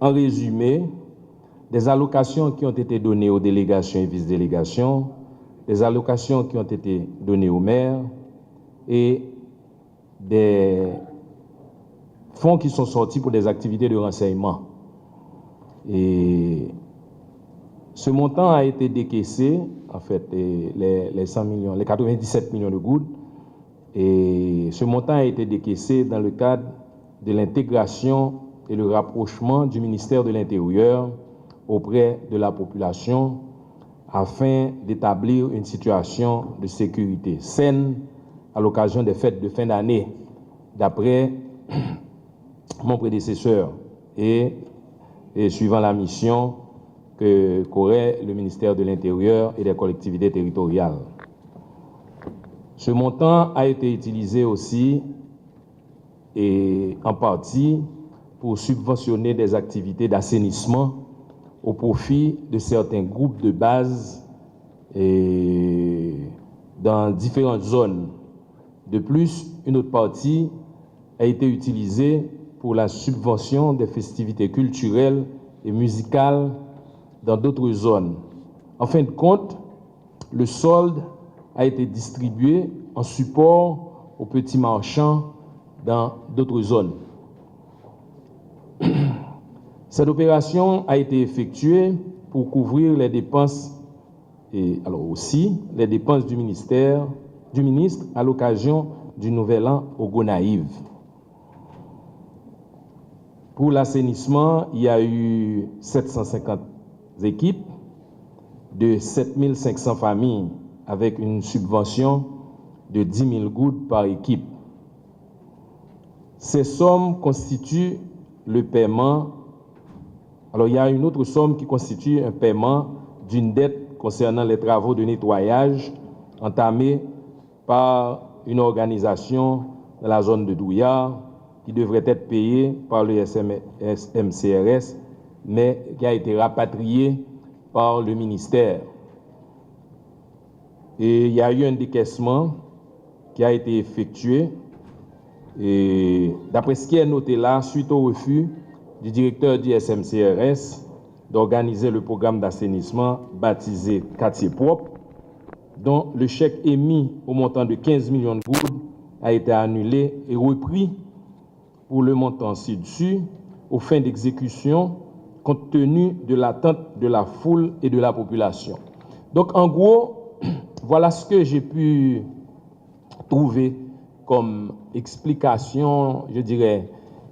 en résumé, des allocations qui ont été données aux délégations et vice-délégations, des allocations qui ont été données aux maires et des fonds qui sont sortis pour des activités de renseignement. Et ce montant a été décaissé, en fait, les 100 millions, les 97 millions de gouttes, et ce montant a été décaissé dans le cadre de l'intégration et le rapprochement du ministère de l'Intérieur auprès de la population afin d'établir une situation de sécurité saine à l'occasion des fêtes de fin d'année, d'après mon prédécesseur et suivant la mission qu'aurait le ministère de l'Intérieur et des collectivités territoriales. Ce montant a été utilisé aussi et en partie pour subventionner des activités d'assainissement au profit de certains groupes de base et dans différentes zones. De plus, une autre partie a été utilisée pour la subvention des festivités culturelles et musicales dans d'autres zones. En fin de compte, le solde a été distribué en support aux petits marchands dans d'autres zones. Cette opération a été effectuée pour couvrir les dépenses et alors aussi les dépenses du ministre à l'occasion du Nouvel An au Gonaïve. Pour l'assainissement, il y a eu 750 équipes de 7500 familles avec une subvention de 10 000 gouttes par équipe. Ces sommes constituent le paiement. Alors, il y a une autre somme qui constitue un paiement d'une dette concernant les travaux de nettoyage entamés par une organisation dans la zone de Douillard qui devrait être payée par le SMCRS, mais qui a été rapatriée par le ministère. Et il y a eu un décaissement qui a été effectué. Et d'après ce qui est noté là, suite au refus du directeur du SMCRS d'organiser le programme d'assainissement baptisé Quartier propre, dont le chèque émis au montant de 15 millions de gouttes a été annulé et repris pour le montant ci-dessus aux fins d'exécution compte tenu de l'attente de la foule et de la population. Donc en gros, voilà ce que j'ai pu trouver comme explication, je dirais,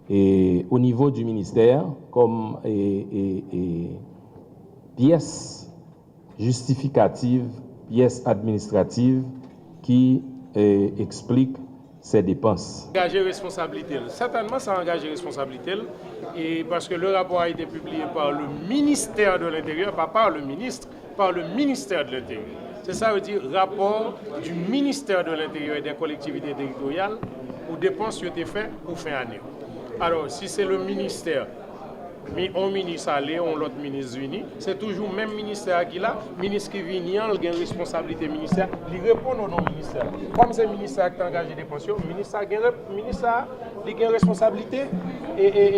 au niveau du ministère, comme pièce justificative, pièce administrative qui explique ces dépenses. Engager responsabilité. Certainement, ça engage responsabilité. Et parce que le rapport a été publié par le ministère de l'Intérieur, pas par le ministre, par le ministère de l'Intérieur. C'est ça veut dire rapport du ministère de l'Intérieur et des collectivités territoriales aux dépenses qui ont été faites pour fin d'année. Alors, si c'est le ministère, on ministre allé, on l'autre ministre venu, c'est toujours le même ministère qui là, ministre qui vient, il a une responsabilité ministère, il répond au nom ministère. Comme c'est le ministère qui a engagé des pensions, le ministère a une responsabilité et